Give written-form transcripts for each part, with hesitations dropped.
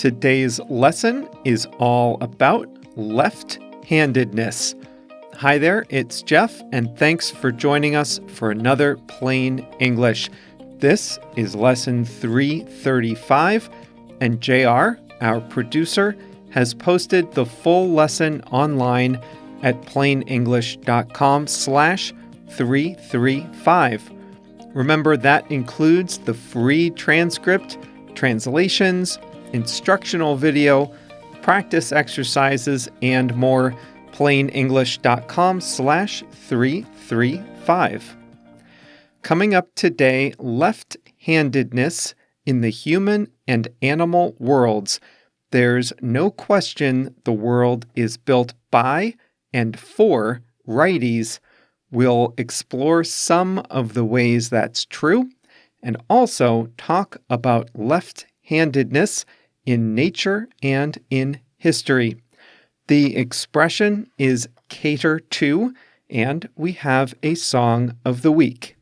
Today's lesson is all about left-handedness. Hi there, it's Jeff, and thanks for joining us for another Plain English. This is lesson 335, and JR, our producer, has posted the full lesson online at plainenglish.com/335. Remember, that includes the free transcript, translations, instructional video, practice exercises, and more. plainenglish.com/335. Coming up today, left-handedness in the human and animal worlds. There's no question the world is built by and for righties. We'll explore some of the ways that's true and also talk about left-handedness in nature and in history. The expression is cater to, and we have a song of the week.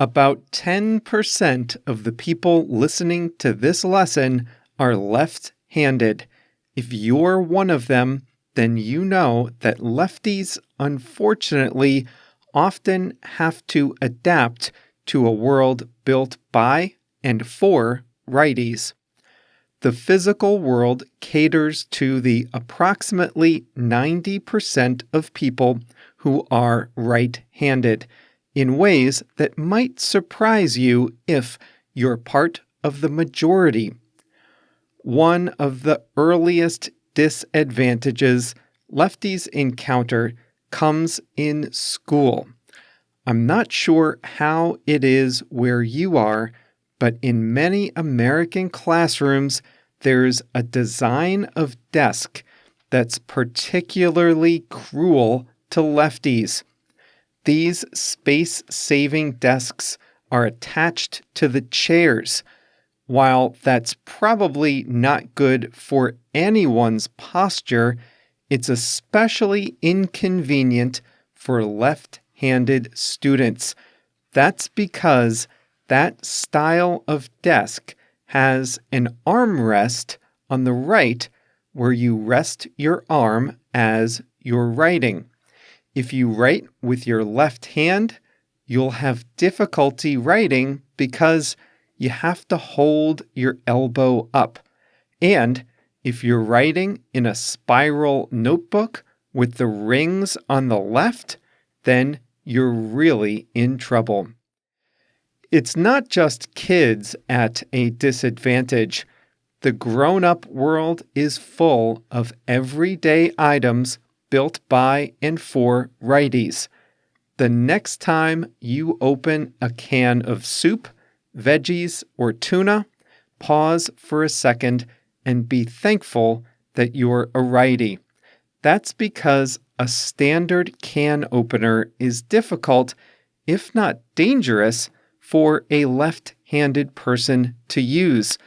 About 10% of the people listening to this lesson are left-handed. If you're one of them, then you know that lefties, unfortunately, often have to adapt to a world built by and for righties. The physical world caters to the approximately 90% of people who are right-handed in ways that might surprise you if you're part of the majority. One of the earliest disadvantages lefties encounter comes in school. I'm not sure how it is where you are, but in many American classrooms, there's a design of desk that's particularly cruel to lefties. These space-saving desks are attached to the chairs. While that's probably not good for anyone's posture, it's especially inconvenient for left-handed students. That's because that style of desk has an armrest on the right where you rest your arm as you're writing. If you write with your left hand, you'll have difficulty writing because you have to hold your elbow up. And if you're writing in a spiral notebook with the rings on the left, then you're really in trouble. It's not just kids at a disadvantage. The grown-up world is full of everyday items built by and for righties. The next time you open a can of soup, veggies, or tuna, pause for a second and be thankful that you're a righty. That's because a standard can opener is difficult, if not dangerous, for a left-handed person to use.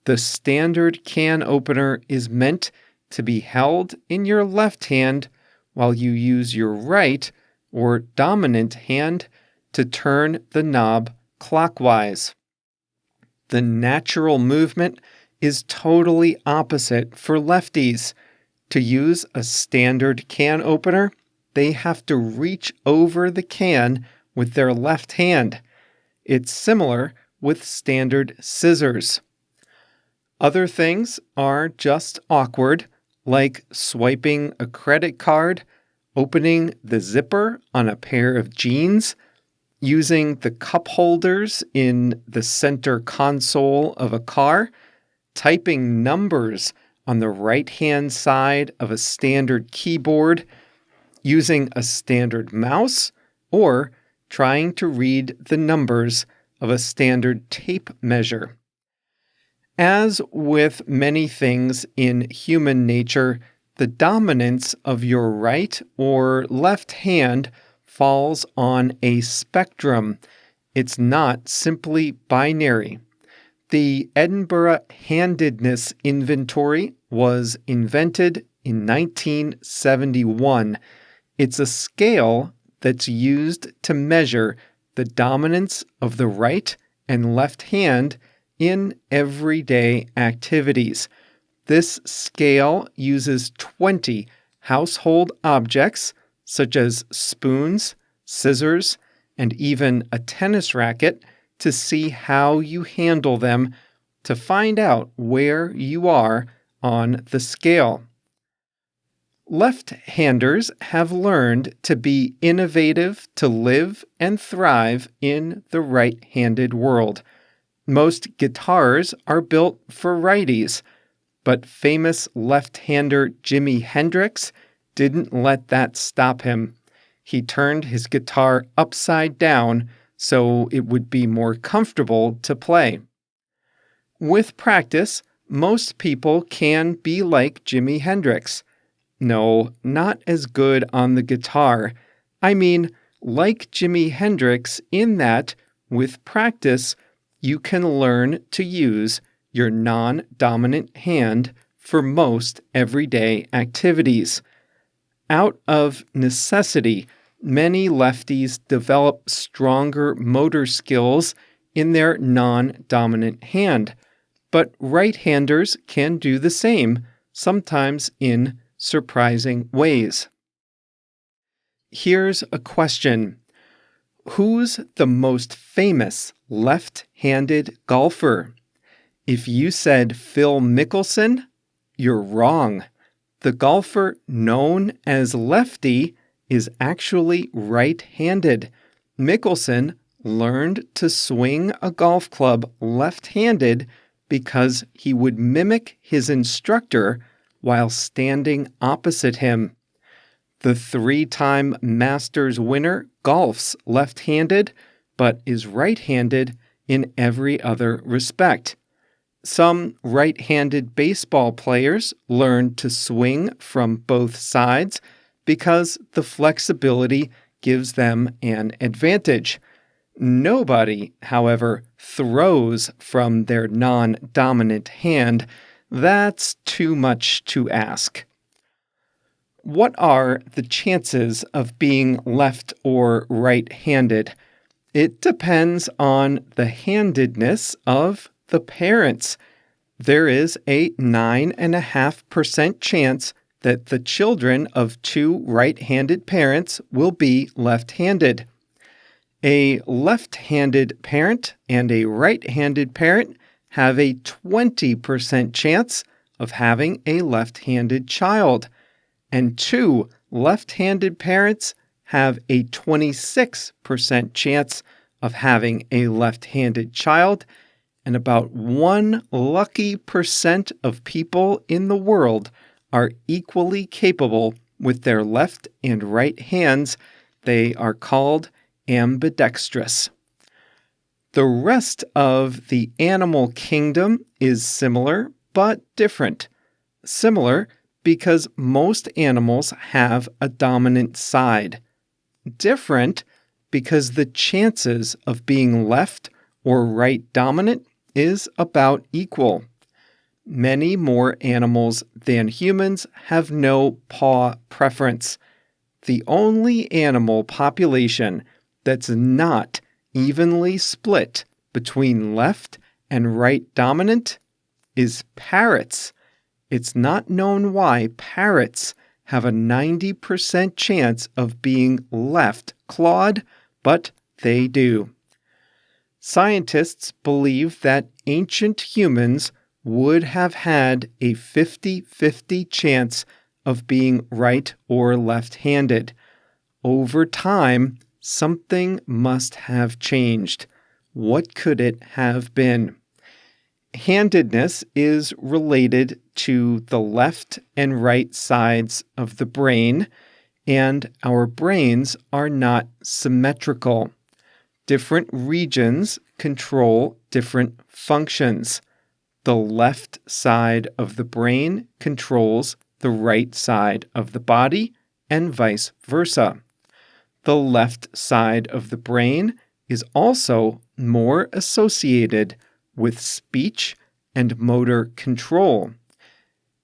The standard can opener is meant to be held in your left hand while you use your right or dominant hand to turn the knob clockwise. The natural movement is totally opposite for lefties. To use a standard can opener, they have to reach over the can with their left hand. It's similar with standard scissors. Other things are just awkward, like swiping a credit card, opening the zipper on a pair of jeans, using the cup holders in the center console of a car, typing numbers on the right-hand side of a standard keyboard, using a standard mouse, or trying to read the numbers of a standard tape measure. As with many things in human nature, the dominance of your right or left hand falls on a spectrum. It's not simply binary. The Edinburgh Handedness Inventory was invented in 1971. It's a scale that's used to measure the dominance of the right and left hand in everyday activities. This scale uses 20 household objects, such as spoons, scissors, and even a tennis racket, to see how you handle them to find out where you are on the scale. Left-handers have learned to be innovative to live and thrive in the right-handed world. Most guitars are built for righties, but famous left-hander Jimi Hendrix didn't let that stop him. He turned his guitar upside down so it would be more comfortable to play. With practice, most people can be like Jimi Hendrix. No, not as good on the guitar. I mean, like Jimi Hendrix in that, with practice, you can learn to use your non-dominant hand for most everyday activities. Out of necessity, many lefties develop stronger motor skills in their non-dominant hand, but right-handers can do the same, sometimes in surprising ways. Here's a question. Who's the most famous left-handed golfer? If you said Phil Mickelson, you're wrong. The golfer known as Lefty is actually right-handed. Mickelson learned to swing a golf club left-handed because he would mimic his instructor while standing opposite him. The 3-time Masters winner golfs left-handed, but is right-handed in every other respect. Some right-handed baseball players learn to swing from both sides because the flexibility gives them an advantage. Nobody, however, throws from their non-dominant hand. That's too much to ask. What are the chances of being left or right-handed? It depends on the handedness of the parents. There is a 9.5% chance that the children of 2 right-handed parents will be left-handed. A left-handed parent and a right-handed parent have a 20% chance of having a left-handed child, and 2 left-handed parents have a 26% chance of having a left-handed child, and about 1 lucky percent of people in the world are equally capable with their left and right hands. They are called ambidextrous. The rest of the animal kingdom is similar but different. Similar because most animals have a dominant side. Different because the chances of being left or right dominant is about equal. Many more animals than humans have no paw preference. The only animal population that's not evenly split between left and right dominant is parrots. It's not known why parrots have a 90% chance of being left-clawed, but they do. Scientists believe that ancient humans would have had a 50-50 chance of being right or left-handed. Over time, something must have changed. What could it have been? Handedness is related to the left and right sides of the brain, and our brains are not symmetrical. Different regions control different functions. The left side of the brain controls the right side of the body, and vice versa. The left side of the brain is also more associated with speech and motor control.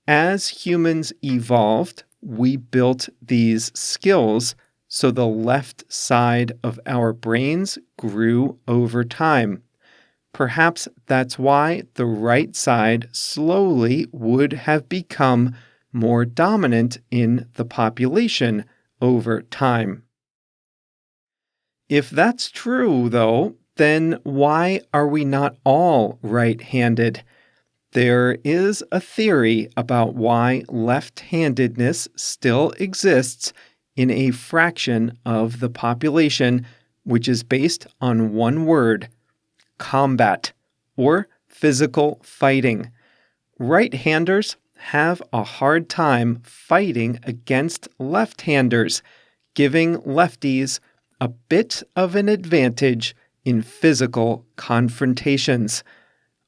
As humans evolved, we built these skills so the left side of our brains grew over time. Perhaps that's why the right side slowly would have become more dominant in the population over time. If that's true, though, then why are we not all right-handed? There is a theory about why left-handedness still exists in a fraction of the population, which is based on one word: combat, or physical fighting. Right-handers have a hard time fighting against left-handers, giving lefties a bit of an advantage in physical confrontations.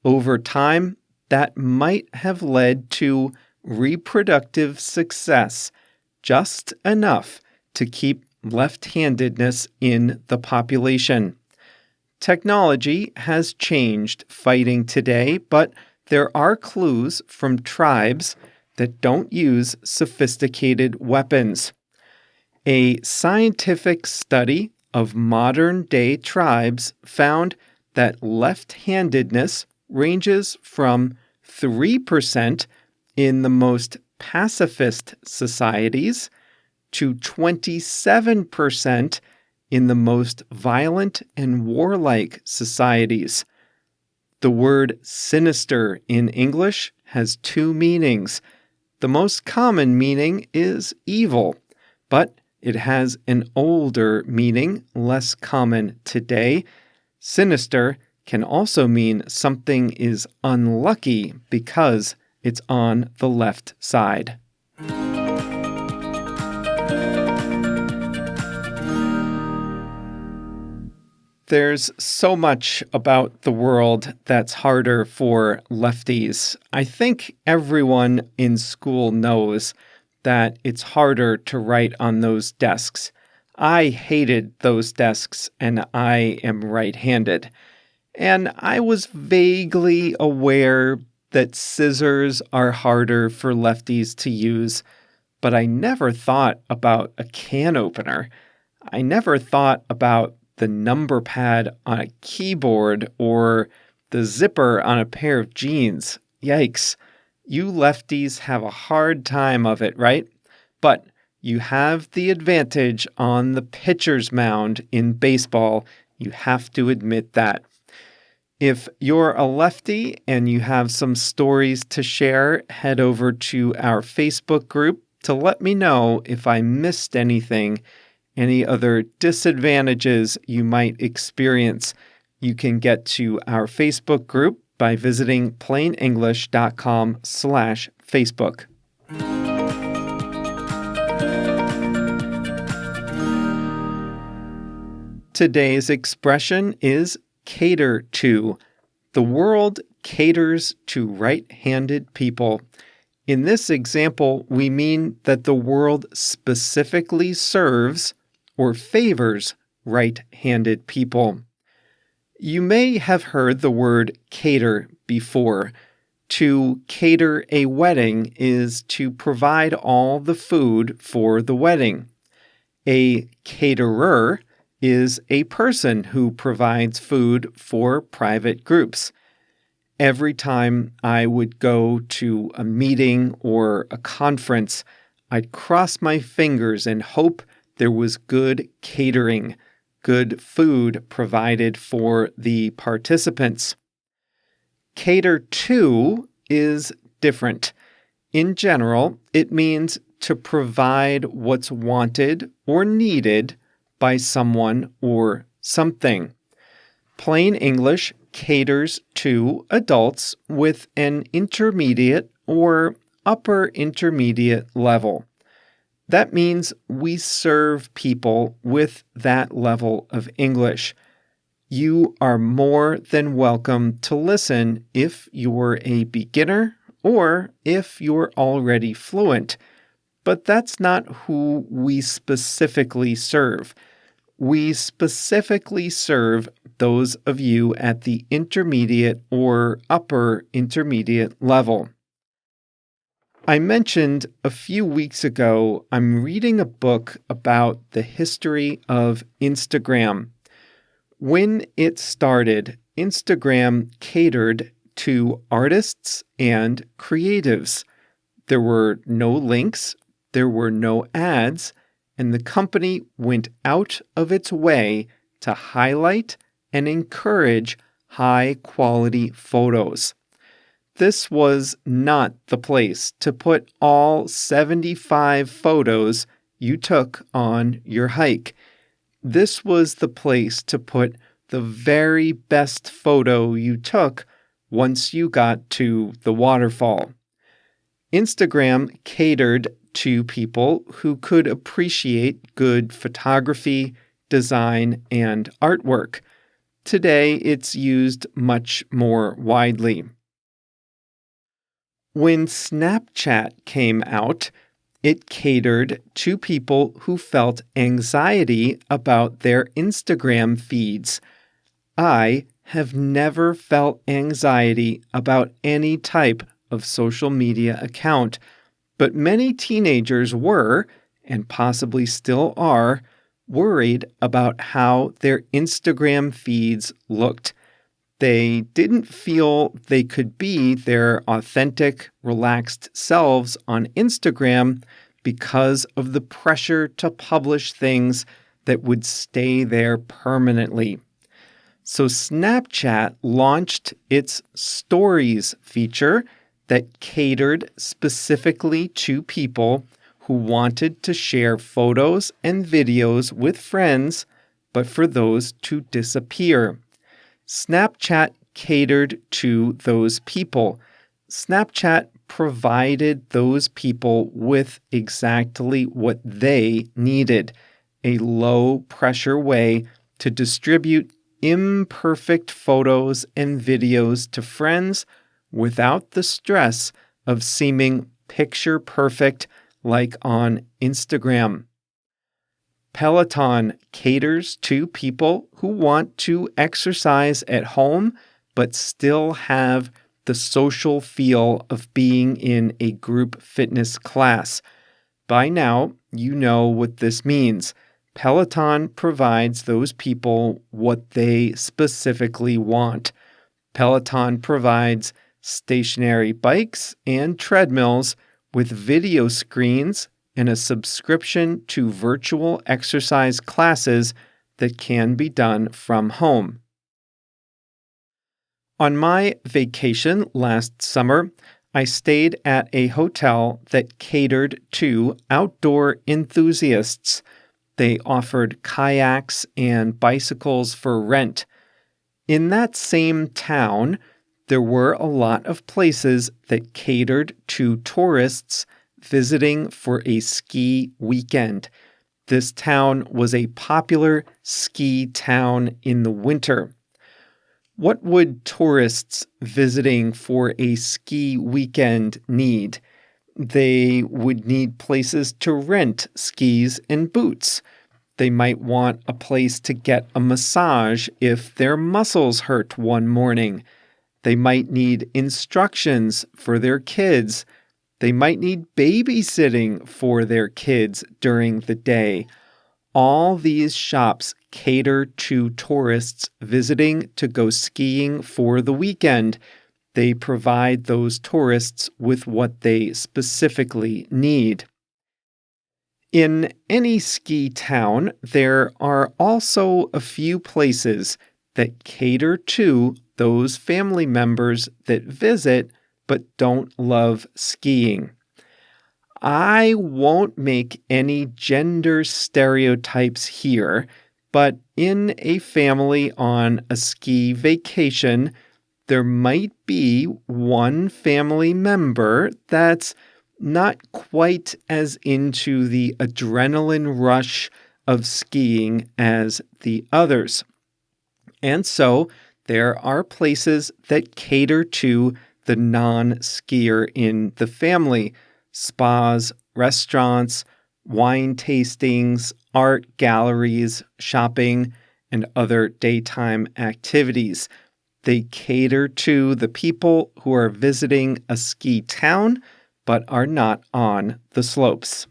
Over time, that might have led to reproductive success, just enough to keep left-handedness in the population. Technology has changed fighting today, but there are clues from tribes that don't use sophisticated weapons. A scientific study of modern-day tribes found that left-handedness ranges from 3% in the most pacifist societies to 27% in the most violent and warlike societies. The word sinister in English has two meanings. The most common meaning is evil, but it has an older meaning, less common today. Sinister can also mean something is unlucky because it's on the left side. There's so much about the world that's harder for lefties. I think everyone in school knows that it's harder to write on those desks. I hated those desks, and I am right-handed. And I was vaguely aware that scissors are harder for lefties to use, but I never thought about a can opener. I never thought about the number pad on a keyboard or the zipper on a pair of jeans. Yikes. You lefties have a hard time of it, right? But you have the advantage on the pitcher's mound in baseball. You have to admit that. If you're a lefty and you have some stories to share, head over to our Facebook group to let me know if I missed anything, any other disadvantages you might experience. You can get to our Facebook group by visiting plainenglish.com/Facebook. Today's expression is cater to. The world caters to right-handed people. In this example, we mean that the world specifically serves or favors right-handed people. You may have heard the word cater before. To cater a wedding is to provide all the food for the wedding. A caterer is a person who provides food for private groups. Every time I would go to a meeting or a conference, I'd cross my fingers and hope there was good catering, good food provided for the participants. Cater to is different. In general, it means to provide what's wanted or needed by someone or something. Plain English caters to adults with an intermediate or upper intermediate level. That means we serve people with that level of English. You are more than welcome to listen if you're a beginner or if you're already fluent. But that's not who we specifically serve. We specifically serve those of you at the intermediate or upper intermediate level. I mentioned a few weeks ago, I'm reading a book about the history of Instagram. When it started, Instagram catered to artists and creatives. There were no links, there were no ads, and the company went out of its way to highlight and encourage high quality photos. This was not the place to put all 75 photos you took on your hike. This was the place to put the very best photo you took once you got to the waterfall. Instagram catered to people who could appreciate good photography, design, and artwork. Today, it's used much more widely. When Snapchat came out, it catered to people who felt anxiety about their Instagram feeds. I have never felt anxiety about any type of social media account, but many teenagers were, and possibly still are, worried about how their Instagram feeds looked. They didn't feel they could be their authentic, relaxed selves on Instagram because of the pressure to publish things that would stay there permanently. So Snapchat launched its Stories feature that catered specifically to people who wanted to share photos and videos with friends, but for those to disappear. Snapchat catered to those people. Snapchat provided those people with exactly what they needed, a low-pressure way to distribute imperfect photos and videos to friends without the stress of seeming picture perfect like on Instagram. Peloton caters to people who want to exercise at home but still have the social feel of being in a group fitness class. By now, you know what this means. Peloton provides those people what they specifically want. Peloton provides stationary bikes and treadmills with video screens and a subscription to virtual exercise classes that can be done from home. On my vacation last summer, I stayed at a hotel that catered to outdoor enthusiasts. They offered kayaks and bicycles for rent. In that same town, there were a lot of places that catered to tourists visiting for a ski weekend. This town was a popular ski town in the winter. What would tourists visiting for a ski weekend need? They would need places to rent skis and boots. They might want a place to get a massage if their muscles hurt one morning. They might need instructions for their kids. They might need babysitting for their kids during the day. All these shops cater to tourists visiting to go skiing for the weekend. They provide those tourists with what they specifically need. In any ski town, there are also a few places that cater to those family members that visit but don't love skiing. I won't make any gender stereotypes here, but in a family on a ski vacation, there might be one family member that's not quite as into the adrenaline rush of skiing as the others. And so there are places that cater to the non-skier in the family: spas, restaurants, wine tastings, art galleries, shopping, and other daytime activities. They cater to the people who are visiting a ski town, but are not on the slopes.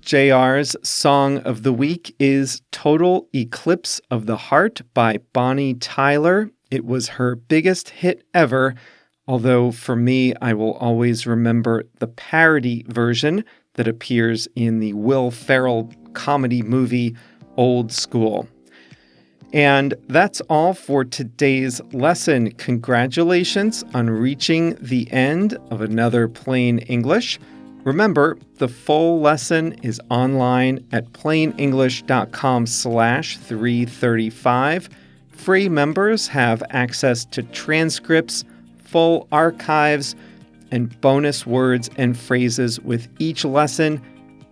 JR's song of the week is Total Eclipse of the Heart by Bonnie Tyler. It was her biggest hit ever, although for me, I will always remember the parody version that appears in the Will Ferrell comedy movie Old School. And that's all for today's lesson. Congratulations on reaching the end of another Plain English. Remember, the full lesson is online at plainenglish.com/335. Free members have access to transcripts, full archives, and bonus words and phrases with each lesson.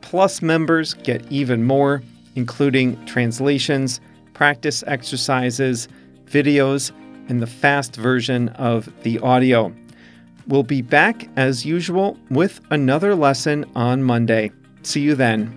Plus members get even more, including translations, practice exercises, videos, and the fast version of the audio. We'll be back as usual with another lesson on Monday. See you then.